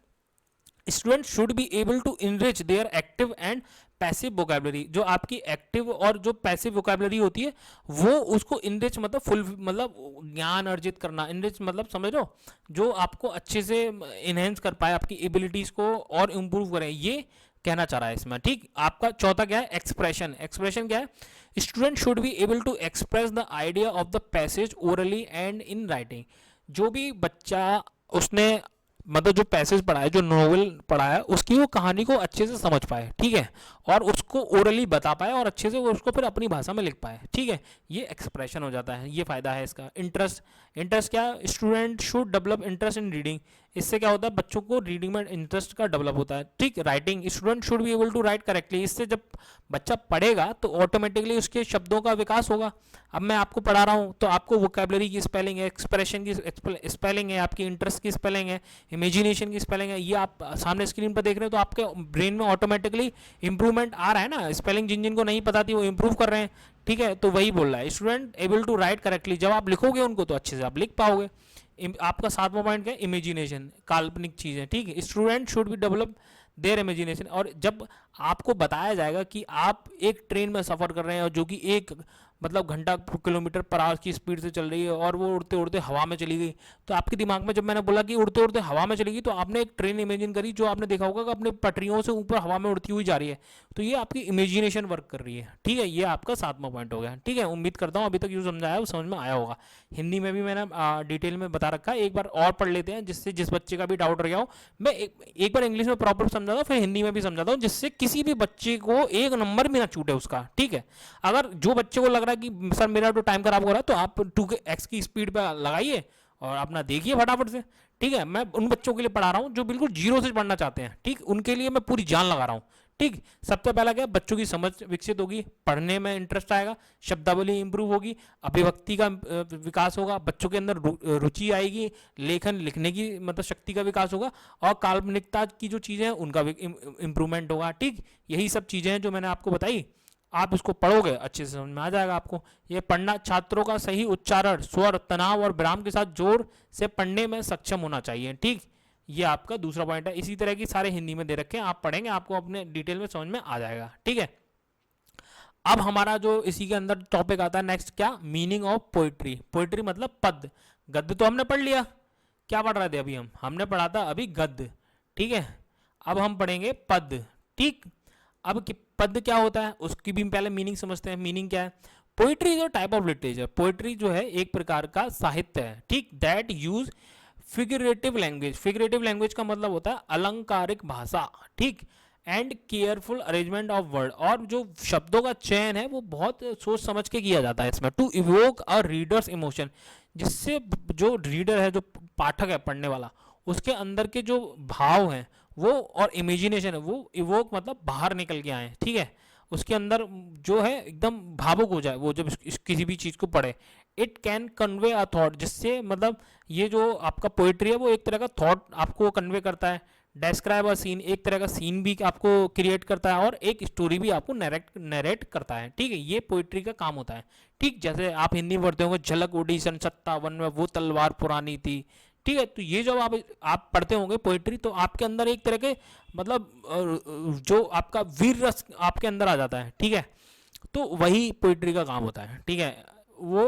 Student should be able to enrich their active and passive vocabulary. जो आपकी एक्टिव और जो पैसिव वोकेबलरी होती है वो उसको इनरिच मतलब फुल मतलब ज्ञान अर्जित करना। इनरिच मतलब समझ लो जो आपको अच्छे से इनहेंस कर पाए, आपकी एबिलिटीज को और इम्प्रूव करें, ये कहना चाह रहा है इसमें। ठीक, आपका चौथा क्या है? एक्सप्रेशन। एक्सप्रेशन क्या है? Student should be able to express the idea of the passage orally and in writing. जो भी बच्चा उसने मतलब जो पैसेज पढ़ा है, जो नोवेल पढ़ा है, उसकी वो कहानी को अच्छे से समझ पाए, ठीक है, और उसको ओरली बता पाए और अच्छे से वो उसको फिर अपनी भाषा में लिख पाए, ठीक है, ये एक्सप्रेशन हो जाता है। ये फायदा है इसका। इंटरेस्ट। इंटरेस्ट क्या? Student should develop interest in reading. इससे क्या होता है? बच्चों को रीडिंग में इंटरेस्ट का डेवलप होता है। ठीक। Writing. Student should be able to write correctly. इससे जब बच्चा पढ़ेगा तो ऑटोमेटिकली उसके शब्दों का विकास होगा। अब मैं आपको पढ़ा रहा हूँ तो आपको वोकेबलरी की स्पेलिंग है, एक्सप्रेशन की स्पेलिंग है, आपकी इंटरेस्ट की स्पेलिंग है, इमेजिनेशन की स्पेलिंग है, ये आप सामने स्क्रीन पर देख रहे हो, तो आपके ब्रेन में ऑटोमेटिकली इंप्रूवमेंट आ रहा है ना। स्पेलिंग जिन जिनको नहीं पता थी वो इंप्रूव कर रहे हैं, ठीक है। तो वही बोल रहा है, student able to write correctly. जब आप लिखोगे उनको तो अच्छे से आप लिख पाओगे। आपका सातवां पॉइंट क्या है? इमेजिनेशन, काल्पनिक चीजें, ठीक है। Student should be develop their imagination. और जब आपको बताया जाएगा कि आप एक ट्रेन में सफ़र कर रहे हैं और जो कि एक मतलब घंटा किलोमीटर पर आवर की स्पीड से चल रही है और वो उड़ते उड़ते हवा में चली गई, तो आपके दिमाग में जब मैंने बोला कि उड़ते उड़ते हवा में चली गई, तो आपने एक ट्रेन इमेजिन करी जो आपने देखा होगा कि अपने पटरियों से ऊपर हवा में उड़ती हुई जा रही है। तो ये आपकी इमेजिनेशन वर्क कर रही है, ठीक है। ये आपका सातवां पॉइंट हो गया, ठीक है। उम्मीद करता हूँ अभी तक जो समझाया वो समझ में आया होगा। हिंदी में भी मैंने डिटेल में बता रखा है, एक बार और पढ़ लेते हैं जिससे जिस बच्चे का भी डाउट रह गया हो। मैं एक बार इंग्लिश में प्रॉपर समझाता हूँ, फिर हिंदी में भी समझाता हूँ, जिससे किसी भी बच्चे को एक नंबर भी ना छूटे उसका, ठीक है। अगर जो बच्चे को लग रहा है कि सर मेरा तो टाइम खराब हो रहा है, तो आप 2x की स्पीड पे लगाइए और अपना देखिए फटाफट से, ठीक है। मैं उन बच्चों के लिए पढ़ा रहा हूँ जो बिल्कुल जीरो से पढ़ना चाहते हैं, ठीक, उनके लिए मैं पूरी जान लगा रहा हूँ, ठीक। सबसे पहला क्या? बच्चों की समझ विकसित होगी, पढ़ने में इंटरेस्ट आएगा, शब्दावली इंप्रूव होगी, अभिव्यक्ति का विकास होगा, बच्चों के अंदर रुचि आएगी, लेखन लिखने की मतलब शक्ति का विकास होगा, और काल्पनिकता की जो चीज़ें हैं उनका इंप्रूवमेंट होगा, ठीक। यही सब चीज़ें हैं जो मैंने आपको बताई। आप इसको पढ़ोगे अच्छे से समझ में आ जाएगा आपको। ये पढ़ना, छात्रों का सही उच्चारण, स्वर, तनाव और विराम के साथ जोर से पढ़ने में सक्षम होना चाहिए, ठीक। ये आपका दूसरा पॉइंट है। इसी तरह की सारे हिंदी में दे रखे हैं, आप पढ़ेंगे आपको अपने डिटेल में समझ में आ जाएगा, ठीक है। अब हमारा जो इसी के अंदर टॉपिक आता है नेक्स्ट, क्या? Meaning of poetry. पोइट्री मतलब पद। गद्य तो हमने पढ़ लिया, क्या पढ़ रहे थे अभी? हमने पढ़ा था अभी गद्य, ठीक है। अब हम पढ़ेंगे पद, ठीक। अब पद क्या होता है उसकी भी पहले मीनिंग समझते हैं। मीनिंग क्या है? पोइट्री जो टाइप ऑफ लिटरेचर, पोइट्री जो है एक प्रकार का साहित्य है, ठीक, that use figurative language. Figurative language का मतलब होता है अलंकारिक भाषा, ठीक, and careful arrangement of word. और जो शब्दों का चयन है वो बहुत सोच समझ के किया जाता है इसमें, to evoke a reader's emotion, जिससे जो रीडर है, जो पाठक है, पढ़ने वाला, उसके अंदर के जो भाव हैं वो और इमेजिनेशन है वो इवोक मतलब बाहर निकल के आए, ठीक है। उसके अंदर जो है एकदम भावुक हो जाए वो जब किसी भी चीज़ को पढ़े। It can convey a thought, जिससे मतलब ये जो आपका पोइट्री है वो एक तरह का थॉट आपको कन्वे करता है। डेस्क्राइब अ सीन, एक तरह का सीन भी आपको क्रिएट करता है और एक स्टोरी भी आपको नरेट करता है, ठीक है। ये पोइट्री का काम होता है, ठीक। जैसे आप हिंदी में पढ़ते होंगे, झलक उड़ी सन 57 में वो तलवार पुरानी थी, ठीक है। तो ये जब आप पढ़ते होंगे पोइट्री, तो आपके अंदर एक तरह के मतलब जो आपका वीर रस आपके अंदर आ जाता है, ठीक है। तो वही पोइट्री का काम होता है, ठीक है। वो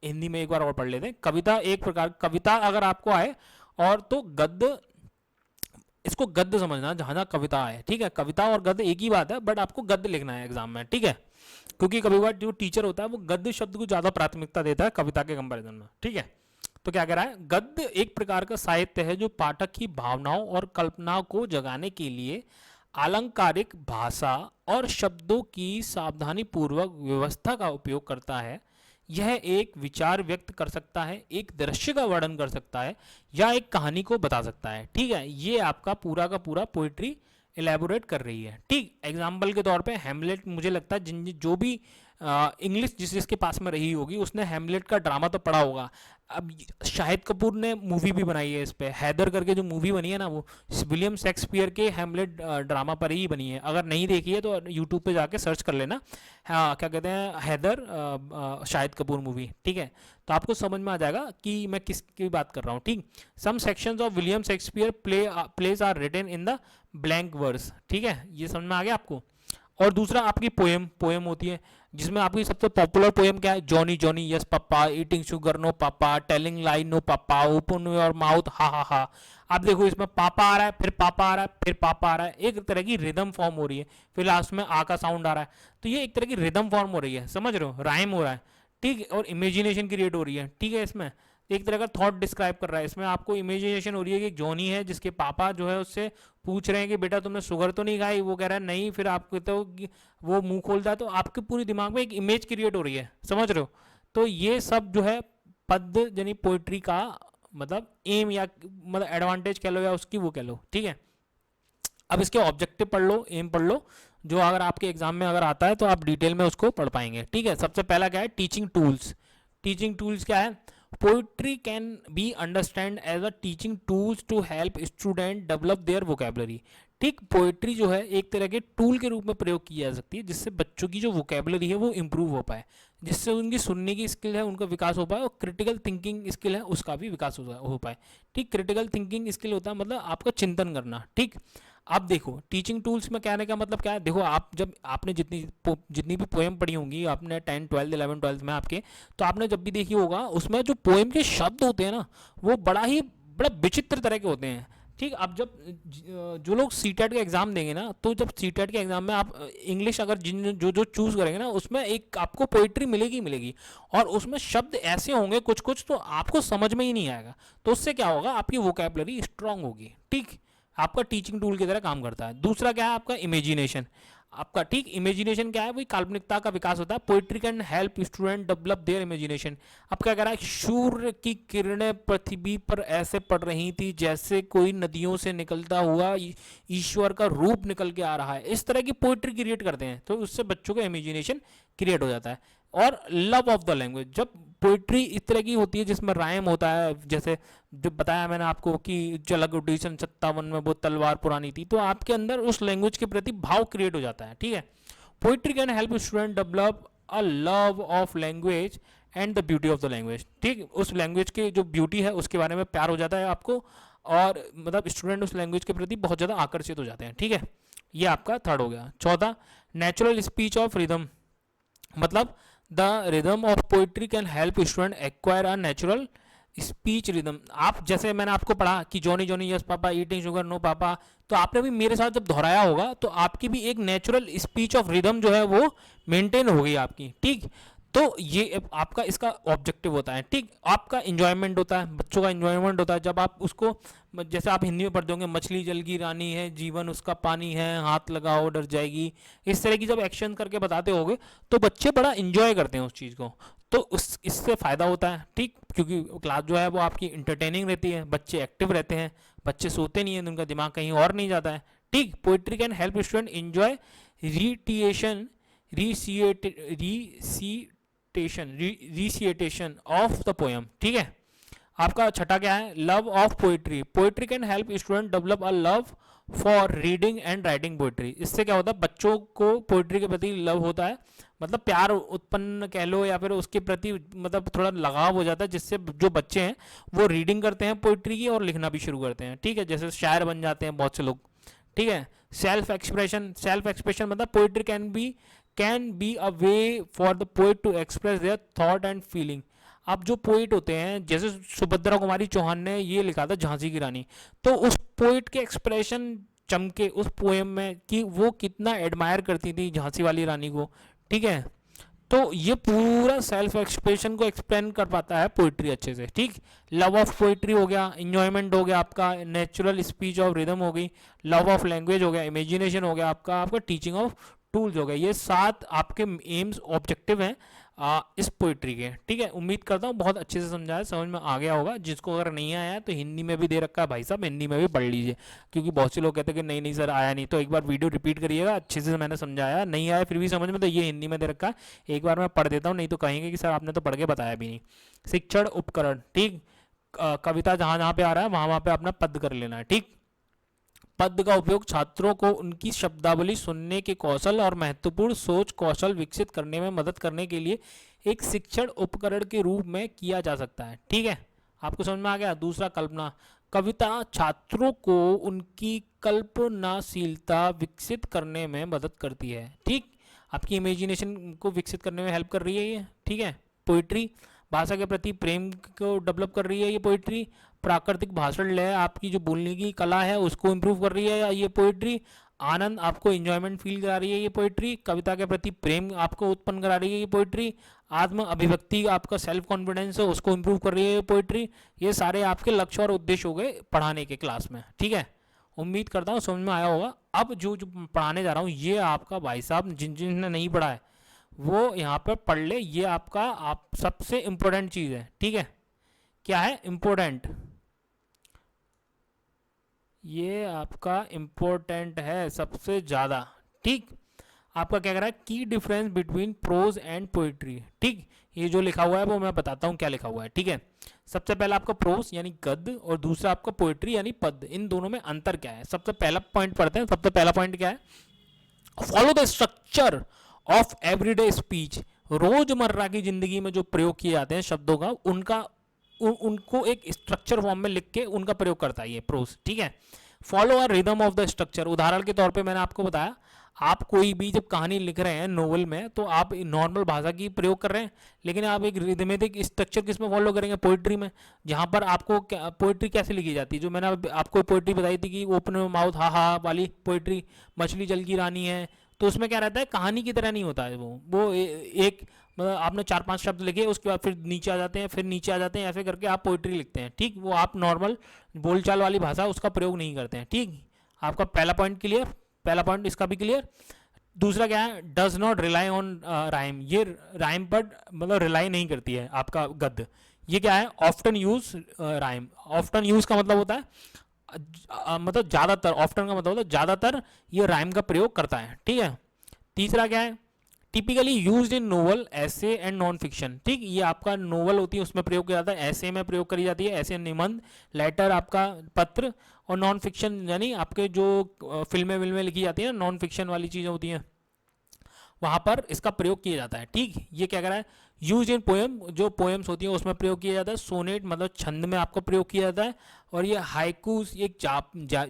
हिंदी में एक बार और पढ़ लेते हैं। कविता एक प्रकार, कविता अगर आपको आए और तो गद्य, इसको गद्य समझना जहाँ जहाँ कविता आए, ठीक है। कविता और गद्य एक ही बात है, बट आपको गद्य लिखना है एग्जाम में, ठीक है। क्योंकि कभी बार जो टीचर होता है वो गद्य शब्द को ज़्यादा प्राथमिकता देता है कविता के कंपेरिजन में, ठीक है। तो क्या कह रहा है? गद्य एक प्रकार का साहित्य है जो पाठक की भावनाओं और कल्पनाओं को जगाने के लिए अलंकारिक भाषा और शब्दों की सावधानी पूर्वक व्यवस्था का उपयोग करता है। यह एक विचार व्यक्त कर सकता है, एक दृश्य का वर्णन कर सकता है, या एक कहानी को बता सकता है, ठीक है। ये आपका पूरा का पूरा पोइट्री एलेबोरेट कर रही है, ठीक। एग्जाम्पल के तौर पे हैमलेट, मुझे लगता है जिन जो भी इंग्लिश जिस जिसके पास में रही होगी उसने हैमलेट का ड्रामा तो पढ़ा होगा। अब शाहिद कपूर ने मूवी भी बनाई है इस पे, हैदर करके जो मूवी बनी है ना, वो विलियम शेक्सपियर के हैमलेट ड्रामा पर ही बनी है। अगर नहीं देखी है तो यूट्यूब पे जाके सर्च कर लेना, हाँ क्या कहते हैं, हैदर शाहिद कपूर मूवी, ठीक है। तो आपको समझ में आ जाएगा कि मैं किसकी बात कर रहा हूँ, ठीक। Some sections of William Shakespeare plays are written in the blank verse, ठीक है, ये समझ में आ गया आपको। और दूसरा आपकी पोएम होती है, जिसमें आपकी सबसे पॉपुलर पोएम क्या है, Johnny Johnny yes papa, eating sugar no papa, telling lie no papa, open your mouth ha ha हा। आप देखो इसमें पापा आ रहा है, फिर पापा आ रहा है, फिर पापा आ रहा है, एक तरह की रिदम फॉर्म हो रही है, फिर लास्ट में आ का साउंड आ रहा है। तो ये एक तरह की रिदम फॉर्म हो रही है, समझ रहे हो, राइम हो रहा है, ठीक है, और इमेजिनेशन क्रिएट हो रही है, ठीक है। इसमें एक तरह का थॉट डिस्क्राइब कर रहा है, इसमें आपको इमेजिनेशन हो रही है कि जॉनी है जिसके पापा जो है उससे पूछ रहे हैं कि बेटा तुमने शुगर तो नहीं खाई, वो कह रहा है नहीं, फिर आप कहते हो कि वो मुंह खोलता है, तो आपके पूरे दिमाग में एक इमेज क्रिएट हो रही है, समझ रहे हो। तो ये सब जो है पद्य यानी पोइट्री का मतलब एम या मतलब एडवांटेज कह लो या उसकी वो कह लो, ठीक है। अब इसके ऑब्जेक्टिव पढ़ लो, एम पढ़ लो, जो अगर आपके एग्जाम में अगर आता है तो आप डिटेल में उसको पढ़ पाएंगे, ठीक है। सबसे पहला क्या है, टीचिंग टूल्स। टीचिंग टूल्स क्या है, poetry can be understand as a teaching tools to help student develop their vocabulary, ठीक। पोइट्री जो है एक तरह के टूल के रूप में प्रयोग की जा सकती है, जिससे बच्चों की जो वोकेबलरी है वो इम्प्रूव हो पाए, जिससे उनकी सुनने की स्किल है उनका विकास हो पाए, और क्रिटिकल थिंकिंग स्किल है उसका भी विकास हो पाए, ठीक। क्रिटिकल थिंकिंग स्किल होता है मतलब आपका चिंतन करना, ठीक। अब देखो टीचिंग टूल्स में कहने का मतलब क्या है, देखो आप जब आपने जितनी भी पोएम पढ़ी होंगी आपने 10 12 11 12 में आपके, तो आपने जब भी देखी होगा उसमें जो पोएम के शब्द होते हैं ना वो बड़ा विचित्र तरह के होते हैं, ठीक। अब जब जो लोग सीटेट का एग्जाम देंगे ना, तो जब सीटेट के एग्जाम में आप इंग्लिश अगर जो जो चूज करेंगे ना, उसमें एक आपको पोइट्री मिलेगी, और उसमें शब्द ऐसे होंगे कुछ कुछ तो आपको समझ में ही नहीं आएगा। तो उससे क्या होगा, आपकी वोकैबुलरी स्ट्रांग होगी, ठीक। आपका टीचिंग टूल की तरह काम करता है। दूसरा क्या है आपका इमेजिनेशन, आपका ठीक इमेजिनेशन क्या है, वही काल्पनिकता का विकास होता है। Poetry can help student develop there imagination. अब क्या कह रहा है, सूर्य की किरणें पृथ्वी पर ऐसे पड़ रही थी जैसे कोई नदियों से निकलता हुआ ईश्वर का रूप निकल के आ रहा है, इस तरह की पोइट्री क्रिएट करते हैं, तो उससे बच्चों का इमेजिनेशन क्रिएट हो जाता है। और लव ऑफ द लैंग्वेज, जब पोइट्री इस तरह की होती है जिसमें राइम होता है, जैसे जो बताया मैंने आपको कि चलक उठी सन 57 में वो तलवार पुरानी थी, तो आपके अंदर उस लैंग्वेज के प्रति भाव क्रिएट हो जाता है, ठीक है। Poetry can help student develop a love of language and the beauty of the language, ठीक। उस लैंग्वेज की जो ब्यूटी है उसके बारे में प्यार हो जाता है आपको, और मतलब स्टूडेंट उस लैंग्वेज के प्रति बहुत ज़्यादा आकर्षित हो जाते हैं, ठीक है। ये आपका थर्ड हो गया। चौथा, नेचुरल स्पीच ऑफ रिदम, मतलब the rhythm of poetry can help student acquire a natural speech rhythm. आप जैसे मैंने आपको पढ़ा कि Johnny Johnny yes papa, eating sugar no papa, तो आपने भी मेरे साथ जब दोहराया होगा तो आपकी भी एक नेचुरल स्पीच ऑफ रिदम जो है वो मेंटेन हो गई आपकी, ठीक। तो ये आपका इसका ऑब्जेक्टिव होता है, ठीक। आपका इंजॉयमेंट होता है, बच्चों का इंजॉयमेंट होता है जब आप उसको, जैसे आप हिंदी में पढ़ते होंगे, मछली जल की रानी है, जीवन उसका पानी है, हाथ लगाओ डर जाएगी, इस तरह की जब एक्शन करके बताते होगे तो बच्चे बड़ा इंजॉय करते हैं उस चीज़ को, तो उस इससे फ़ायदा होता है, ठीक। क्योंकि क्लास जो है वो आपकी इंटरटेनिंग रहती है, बच्चे एक्टिव रहते हैं, बच्चे सोते नहीं हैं, उनका दिमाग कहीं और नहीं जाता है, ठीक। Poetry can help student enjoy रिटिएशन रिसिएटेशन ऑफ द पोएम, ठीक है। आपका छठा क्या है, love of poetry. Poetry can help student develop a love for reading and writing poetry. इससे क्या होता है, बच्चों को पोइट्री के प्रति लव होता है, मतलब प्यार उत्पन्न कह लो, या फिर उसके प्रति मतलब थोड़ा लगाव हो जाता है, जिससे जो बच्चे हैं वो रीडिंग करते हैं पोइट्री की और लिखना भी शुरू करते हैं, ठीक है। जैसे शायर बन जाते हैं बहुत से लोग, ठीक है। सेल्फ एक्सप्रेशन मतलब poetry can be a way for the poet to express their thought and feeling. अब जो पोइट होते हैं, जैसे सुभद्रा कुमारी चौहान ने ये लिखा था झांसी की रानी, तो उस पोइट के एक्सप्रेशन चमके उस पोएम में कि वो कितना एडमायर करती थी झांसी वाली रानी को, ठीक है। तो ये पूरा सेल्फ एक्सप्रेशन को एक्सप्लेन कर पाता है पोइट्री अच्छे से, ठीक। लव ऑफ पोइट्री हो गया, इंजॉयमेंट हो गया आपका, नेचुरल स्पीच ऑफ रिदम हो गई, लव ऑफ लैंग्वेज हो गया, इमेजिनेशन हो गया आपका टीचिंग ऑफ टूल्स हो गए। ये 7 आपके एम्स ऑब्जेक्टिव हैं इस पोइट्री के। ठीक है, उम्मीद करता हूँ बहुत अच्छे से समझाया, समझ में आ गया होगा। जिसको अगर नहीं आया है तो हिंदी में भी दे रखा है भाई साहब, हिंदी में भी पढ़ लीजिए, क्योंकि बहुत से लोग कहते हैं कि नहीं नहीं सर आया नहीं। तो एक बार वीडियो रिपीट करिएगा, अच्छे से मैंने समझाया, नहीं आया फिर भी समझ में तो ये हिंदी में दे रखा है, एक बार मैं पढ़ देता हूँ, नहीं तो कहेंगे कि सर आपने तो पढ़ के बताया भी नहीं। शिक्षण उपकरण, ठीक, कविता जहाँ जहाँ पे आ रहा है वहाँ वहाँ पे अपना पद कर लेना है। ठीक, पद का उपयोग छात्रों को उनकी शब्दावली सुनने के कौशल और महत्वपूर्ण सोच कौशल विकसित करने में मदद करने के लिए एक शिक्षण उपकरण के रूप में किया जा सकता है। ठीक है, आपको समझ में आ गया। दूसरा, कल्पना। कविता छात्रों को उनकी कल्पनाशीलता विकसित करने में मदद करती है। ठीक, आपकी इमेजिनेशन को विकसित करने में हेल्प कर रही है ये। ठीक है, पोइट्री, भाषा के प्रति प्रेम को डेवलप कर रही है ये पोइट्री। प्राकृतिक भाषण लय, आपकी जो बोलने की कला है उसको इम्प्रूव कर रही है ये पोइट्री। आनंद, आपको इंजॉयमेंट फील करा रही है ये पोइट्री। कविता के प्रति प्रेम आपको उत्पन्न करा रही है ये पोइट्री। आत्म अभिव्यक्ति, आपका सेल्फ कॉन्फिडेंस है उसको इम्प्रूव कर रही है ये पोइट्री। ये सारे आपके लक्ष्य और उद्देश्य हो गए पढ़ाने के क्लास में। ठीक है, उम्मीद करता हूँ समझ में आया होगा। अब जो जो पढ़ाने जा रहा हूँ ये आपका भाई साहब जिनने नहीं पढ़ा है वो यहाँ पर पढ़ ले, ये आपका आप सबसे इम्पोर्टेंट चीज़ है। ठीक है, क्या है इम्पोर्टेंट, ये आपका इम्पोर्टेंट है सबसे ज़्यादा। ठीक, आपका क्या कह रहा है, की difference between prose and poetry. ठीक, ये जो लिखा हुआ है वो मैं बताता हूँ क्या लिखा हुआ है। ठीक है, सबसे पहला आपका प्रोज यानी गद्य और दूसरा आपका पोइट्री यानी पद्य, इन दोनों में अंतर क्या है। सबसे पहला पॉइंट पढ़ते हैं। सबसे पहला पॉइंट क्या है, follow the structure of everyday speech. रोजमर्रा की जिंदगी में जो प्रयोग किए जाते हैं शब्दों का, उनको एक स्ट्रक्चर फॉर्म में लिख के उनका प्रयोग करता है ये प्रोज। ठीक है, follow a rhythm of the structure. उदाहरण के तौर पे मैंने आपको बताया, आप कोई भी जब कहानी लिख रहे हैं नोवेल में तो आप नॉर्मल भाषा की प्रयोग कर रहे हैं, लेकिन आप एक रिदमेटिक स्ट्रक्चर किस में फॉलो करेंगे, पोइट्री में। जहाँ पर आपको पोइट्री कैसे लिखी जाती है, जो मैंने आपको पोइट्री बताई थी कि ओपन माउथ हा हा वाली पोइट्री, मछली जल की रानी है, तो उसमें क्या रहता है, कहानी की तरह नहीं होता है वो एक मतलब आपने 4-5 शब्द लिखे उसके बाद फिर नीचे आ जाते हैं, फिर नीचे आ जाते हैं, ऐसे करके आप पोइट्री लिखते हैं। ठीक, वो आप नॉर्मल बोलचाल वाली भाषा उसका प्रयोग नहीं करते हैं। ठीक, आपका पहला पॉइंट क्लियर, पहला पॉइंट इसका भी क्लियर। दूसरा क्या है, does not rely on rhyme, ये राइम पर मतलब रिलाई नहीं करती है आपका गद्य। ये क्या है, often use rhyme. Often use का मतलब होता है मतलब ज़्यादातर, ऑफ्टन का मतलब होता है ज़्यादातर ये राइम का प्रयोग करता है। ठीक है, तीसरा क्या है, टिपिकली यूज्ड इन नोवेल, ऐसे एंड नॉन फिक्शन। ठीक, ये आपका नोवेल होती है उसमें प्रयोग किया जाता है, ऐसे में प्रयोग करी जाती है, ऐसे निबंध, लेटर आपका पत्र, और नॉन फिक्शन यानी आपके जो फिल्में विल्में लिखी जाती हैं नॉन फिक्शन वाली चीज़ें होती हैं वहाँ पर इसका प्रयोग किया जाता है। ठीक, ये क्या कह रहा है, यूज इन पोएम, जो पोएम्स होती हैं उसमें प्रयोग किया जाता है। सोनेट मतलब छंद में आपका प्रयोग किया जाता है। और ये हाइकूस एक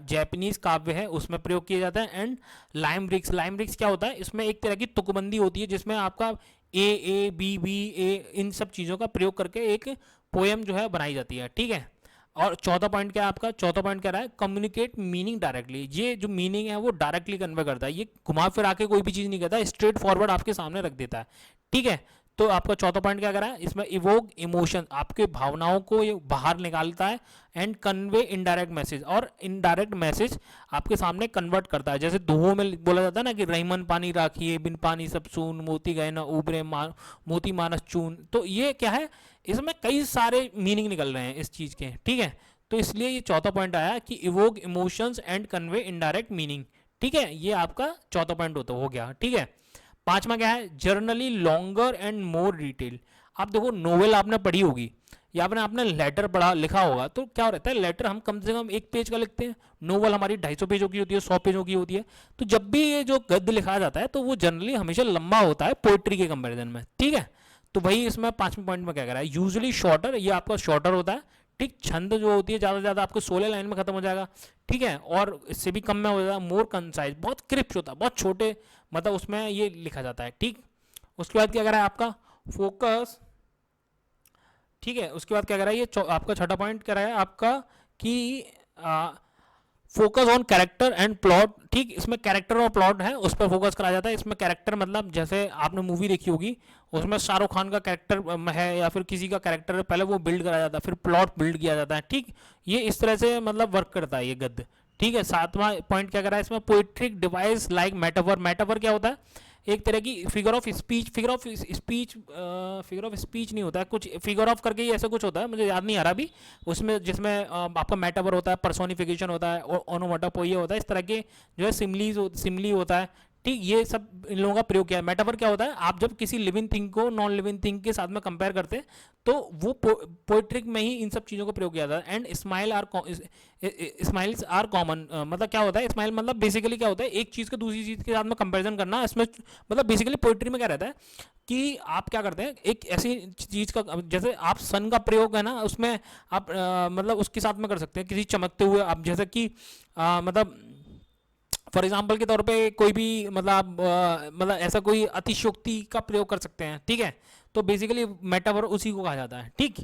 जैपनीज काव्य है उसमें प्रयोग किया जाता है। एंड लाइमरिक्स, लाइमरिक्स क्या होता है, इसमें एक तरह की तुकबंदी होती है जिसमें आपका ए बी बी ए इन सब चीज़ों का प्रयोग करके एक पोएम जो है बनाई जाती है। ठीक है, और चौथा पॉइंट क्या है आपका, चौथा पॉइंट क्या रहा है, कम्युनिकेट मीनिंग डायरेक्टली। ये जो मीनिंग है वो डायरेक्टली कन्वे करता है, ये घुमा फिरा के कोई भी चीज़ नहीं करता, स्ट्रेट फॉरवर्ड आपके सामने रख देता है। ठीक है, तो आपका चौथा पॉइंट क्या कर रहा है, इसमें इवोक इमोशन, आपके भावनाओं को ये बाहर निकालता है। एंड कन्वे इनडायरेक्ट मैसेज, और इनडायरेक्ट मैसेज आपके सामने कन्वर्ट करता है। जैसे दोहों में बोला जाता है ना कि रहीमन पानी राखिए बिन पानी सब सून, मोती गए ना उबरे मोती मानस चून। तो ये क्या है, इसमें कई सारे मीनिंग निकल रहे हैं इस चीज़ के। ठीक है, तो इसलिए ये चौथा पॉइंट आया कि evoke emotions and convey indirect meaning. ठीक है, ये आपका चौथा पॉइंट होता हो गया। ठीक है, पांचवा क्या है, generally longer and more detail. आप देखो नोवेल आपने पढ़ी होगी या आपने लेटर पढ़ा लिखा होगा, तो क्या रहता है, लेटर हम कम से कम 1 पेज का लिखते हैं, नोवेल हमारी 250 पेजों की होती है, 100 पेजों की होती है। तो जब भी ये जो गद्य लिखा जाता है तो वो जनरली हमेशा लंबा होता है पोइट्री के कंपेरिजन में। ठीक है, तो वही इसमें 5वें पॉइंट में क्या कह रहा है, यूजुअली शॉर्टर, ये आपका शॉर्टर होता है। ठीक, छंद जो होती है ज़्यादा से ज़्यादा आपको 16 लाइन में खत्म हो जाएगा। ठीक है, और इससे भी कम में हो जाएगा। मोर कंसाइज, बहुत क्रिप्स होता है, बहुत छोटे मतलब उसमें ये लिखा जाता है। ठीक, उसके बाद क्या कह रहा है आपका फोकस। ठीक है, उसके बाद क्या कह रहा है ये आपका छठा पॉइंट कह रहा है आपका कि focus on character and plot. ठीक, इसमें कैरेक्टर और प्लॉट है उस पर फोकस करा जाता है। इसमें कैरेक्टर मतलब जैसे आपने मूवी देखी होगी उसमें शाहरुख खान का कैरेक्टर है या फिर किसी का कैरेक्टर है, पहले वो बिल्ड करा जाता है फिर प्लॉट बिल्ड किया जाता है। ठीक, ये इस तरह से मतलब वर्क करता है ये गद्य। ठीक है, 7वां पॉइंट क्या कर रहा है इसमें, poetic device like metaphor. Metaphor क्या होता है, एक तरह की figure of speech, figure of speech नहीं होता है, कुछ फिगर ऑफ करके ही ऐसा कुछ होता है, मुझे याद नहीं आ रहा अभी, उसमें जिसमें आपका मेटाफर होता है, पर्सोनिफिकेशन होता है और ओनोमाटोपोइया होता है, इस तरह के जो है सिमली होता है। ठीक, ये सब इन लोगों का प्रयोग किया है। मेटाफर क्या होता है, आप जब किसी लिविंग थिंग को नॉन लिविंग थिंग के साथ में कंपेयर करते हैं तो वो पोएट्रिक में ही इन सब चीज़ों का प्रयोग किया जाता है। एंड स्माइल्स आर कॉमन, मतलब क्या होता है स्माइल, मतलब बेसिकली क्या होता है, एक चीज़ को दूसरी चीज़ के साथ में कंपेरिजन करना, इसमें मतलब बेसिकली पोएट्री में क्या रहता है कि आप क्या करते हैं, एक ऐसी चीज़ का, जैसे आप सन का प्रयोग है ना उसमें आप मतलब उसके साथ में कर सकते हैं किसी चमकते हुए, आप जैसे कि मतलब फॉर एग्जाम्पल के तौर पे कोई भी मतलब मतलब ऐसा कोई अतिशयोक्ति का प्रयोग कर सकते हैं। ठीक है, तो बेसिकली मेटाफर उसी को कहा जाता है। ठीक,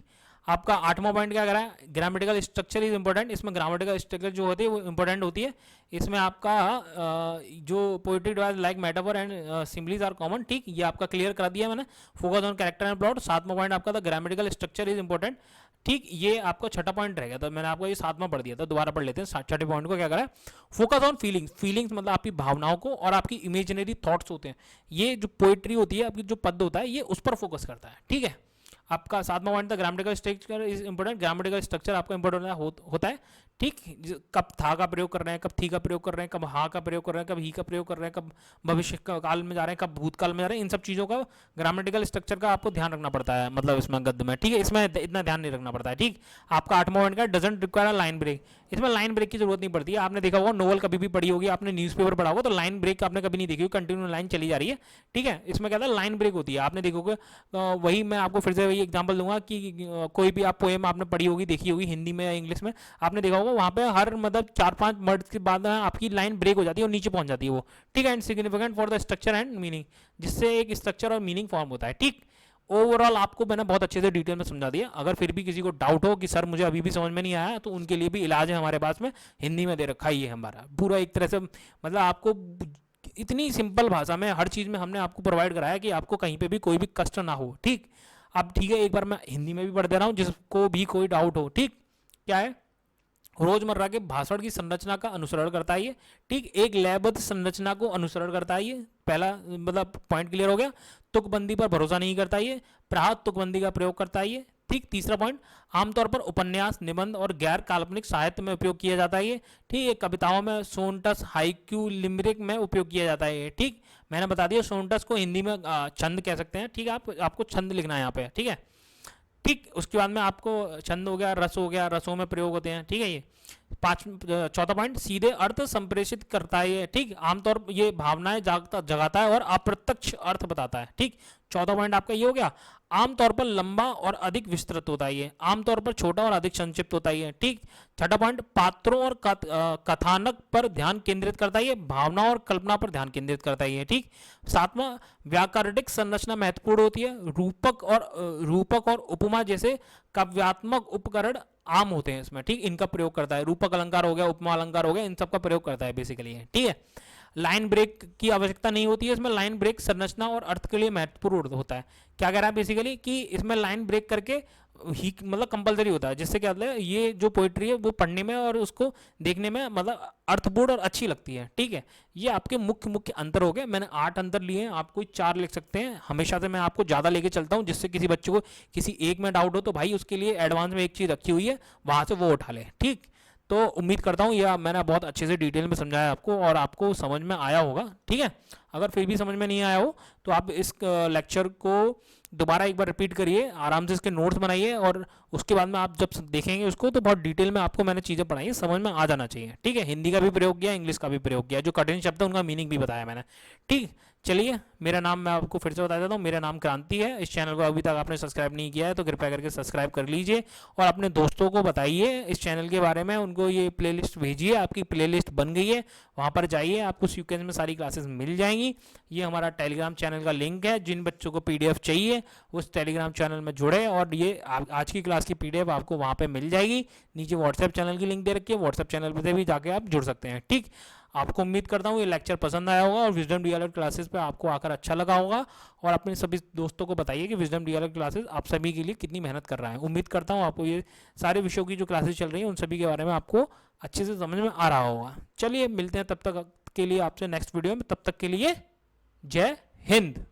आपका 8वां पॉइंट क्या करा है, ग्रामेटिकल स्ट्रक्चर इज इंपॉर्टेंट। इसमें ग्रामेटिकल स्ट्रक्चर जो होती है वो इंपॉर्टेंट होती है। इसमें आपका जो poetry device like metaphor and similes are common. ठीक, ये आपका क्लियर करा दिया मैंने। Focus on character and plot, 7वां पॉइंट आपका था ग्रामेटिकल स्ट्रक्चर इज इंपॉर्टेंट। ठीक, ये आपका 6ठा पॉइंट रह गया था, मैंने आपको ये 7वां पढ़ दिया था, दोबारा पढ़ लेते हैं 6ठे पॉइंट को। क्या करा है, फोकस ऑन फीलिंग्स, फीलिंग्स मतलब आपकी भावनाओं को और आपकी इमेजिनरी थॉट्स होते हैं। ये जो पोएट्री होती है, आपकी जो पद होता है, ये उस पर फोकस करता है। ठीक है, आपका 7वां पॉइंट था grammatical structure is important. Grammatical structure आपका इंपॉर्टेंट होता है। ठीक, कब था का प्रयोग कर रहे हैं, कब थी का प्रयोग कर रहे हैं, कब हाँ का प्रयोग कर रहे हैं, कब ही का प्रयोग कर रहे हैं, कब भविष्य काल में जा रहे हैं, कब भूतकाल में जा रहे हैं, इन सब चीज़ों का ग्रामेटिकल स्ट्रक्चर का आपको ध्यान रखना पड़ता है, मतलब इसमें गद्य में। ठीक है, इसमें इतना ध्यान नहीं रखना पड़ता है। ठीक, आपका 8वां पॉइंट का डजंट रिक्वायर लाइन ब्रेक, इसमें लाइन ब्रेक की जरूरत नहीं पड़ती है। आपने देखा होगा नोवेल कभी भी पढ़ी होगी, आपने न्यूज़पेपर पढ़ा होगा, तो लाइन ब्रेक आपने कभी नहीं देखी होगी, कंटिन्यू लाइन चली जा रही है। ठीक है, इसमें क्या था, लाइन ब्रेक होती है, आपने देखोगे। वही मैं आपको फिर से वही एग्जांपल दूंगा कि कोई भी आप पोएम आपने पढ़ी होगी, देखी होगी, हिंदी में या इंग्लिश में, आपने देखा होगा वहाँ पे हर मतलब 4-5 वर्ड्स के बाद आपकी लाइन ब्रेक हो जाती है और नीचे पहुंच जाती है वो। ठीक है, and significant for the structure and meaning, जिससे एक स्ट्रक्चर और मीनिंग फॉर्म होता है। ठीक, ओवरऑल आपको मैंने बहुत अच्छे से डिटेल में समझा दिया। अगर फिर भी किसी को डाउट हो कि सर मुझे अभी भी समझ में नहीं आया, तो उनके लिए भी इलाज है हमारे पास में, हिंदी में दे रखा ही है हमारा पूरा एक तरह से, मतलब आपको इतनी सिंपल भाषा में हर चीज़ में हमने आपको प्रोवाइड कराया कि आपको कहीं पे भी कोई भी कष्ट ना हो। ठीक, अब ठीक है, एक बार मैं हिंदी में भी पढ़ दे रहा हूँ जिसको भी कोई डाउट हो। ठीक, क्या है, रोजमर्रा के भाषण की संरचना का अनुसरण करता है ये। ठीक, एक लयबद्ध संरचना को अनुसरण करता है ये, पहला मतलब पॉइंट क्लियर हो गया। तुकबंदी पर भरोसा नहीं करता ये, प्राहत तुकबंदी का प्रयोग करता है ये। ठीक, तीसरा पॉइंट, आमतौर पर उपन्यास, निबंध और गैर काल्पनिक साहित्य में उपयोग किया जाता है ये। ठीक है, कविताओं में सोनटस, हाइक्यू, लिमरिक में उपयोग किया जाता है ये। ठीक, मैंने बता दिया सोनटस को हिंदी में छंद कह सकते हैं। ठीक है, आपको छंद लिखना है यहाँ पे। ठीक है, ठीक, उसके बाद में आपको छंद हो गया, रस हो गया, रसों में प्रयोग होते हैं। ठीक है, ये चौथा पॉइंट, सीधे अर्थ संप्रेषित करता है ये। ठीक, आमतौर पर ये भावनाएं जगाता है और अप्रत्यक्ष अर्थ बताता है। ठीक, चौथा पॉइंट आपका ये हो गया। आमतौर पर लंबा और अधिक विस्तृत होता है ये, आमतौर पर छोटा और अधिक संक्षिप्त होता है ये। ठीक, छठा पॉइंट, पात्रों और कथानक पर ध्यान केंद्रित करता है ये, भावना और कल्पना पर ध्यान केंद्रित करता है ये। ठीक, सातवां, व्याकरणिक संरचना महत्वपूर्ण होती है, रूपक और उपमा जैसे काव्यात्मक उपकरण आम होते हैं इसमें। ठीक, इनका प्रयोग करता है, रूपक अलंकार हो गया, उपमा अलंकार हो गया, इन सब का प्रयोग करता है बेसिकली। ठीक है, लाइन ब्रेक की आवश्यकता नहीं होती है इसमें, लाइन ब्रेक संरचना और अर्थ के लिए महत्वपूर्ण होता है। क्या कह रहा है बेसिकली कि इसमें लाइन ब्रेक करके ही मतलब कंपलसरी होता है, जिससे क्या होता है, ये जो पोइट्री है वो पढ़ने में और उसको देखने में मतलब अर्थपूर्ण और अच्छी लगती है। ठीक है, ये आपके मुख्य अंतर हो गए। मैंने 8 अंतर लिए हैं, आप कोई 4 लिख सकते हैं। हमेशा से मैं आपको ज़्यादा लेके चलता हूँ, जिससे किसी बच्चे को किसी एक में डाउट हो तो भाई उसके लिए एडवांस में एक चीज़ रखी हुई है, वहाँ से वो उठा ले। ठीक, तो उम्मीद करता हूँ यह मैंने बहुत अच्छे से डिटेल में समझाया आपको और आपको समझ में आया होगा। ठीक है, अगर फिर भी समझ में नहीं आया हो तो आप इस लेक्चर को दोबारा एक बार रिपीट करिए, आराम से इसके नोट्स बनाइए और उसके बाद में आप जब देखेंगे उसको तो बहुत डिटेल में आपको मैंने चीज़ें पढ़ाई समझ में आ जाना चाहिए। ठीक है, हिंदी का भी प्रयोग किया, इंग्लिश का भी प्रयोग किया, जो कठिन शब्द है उनका मीनिंग भी बताया मैंने। ठीक, चलिए, मेरा नाम मैं आपको फिर से बता देता हूँ, मेरा नाम क्रांति है। इस चैनल को अभी तक आपने सब्सक्राइब नहीं किया है तो कृपया करके सब्सक्राइब कर लीजिए और अपने दोस्तों को बताइए इस चैनल के बारे में, उनको ये प्लेलिस्ट भेजिए। आपकी प्लेलिस्ट बन गई है, वहाँ पर जाइए, आपको सीक्वेंस में सारी क्लासेस मिल जाएंगी। ये हमारा टेलीग्राम चैनल का लिंक है, जिन बच्चों को PDF चाहिए उस टेलीग्राम चैनल में जुड़े और ये आज की क्लास की PDF आपको वहाँ पे मिल जाएगी। नीचे व्हाट्सएप चैनल की लिंक दे रखी है, व्हाट्सएप चैनल पर भी जाके आप जुड़ सकते हैं। ठीक, आपको उम्मीद करता हूँ ये लेक्चर पसंद आया होगा और विजडम DLED क्लासेस पे आपको आकर अच्छा लगा होगा और अपने सभी दोस्तों को बताइए कि विजडम DLED क्लासेस आप सभी के लिए कितनी मेहनत कर रहा है। उम्मीद करता हूँ आपको ये सारे विषयों की जो क्लासेस चल रही हैं उन सभी के बारे में आपको अच्छे से समझ में आ रहा होगा। चलिए, मिलते हैं तब तक के लिए आपसे नेक्स्ट वीडियो में, तब तक के लिए जय हिंद।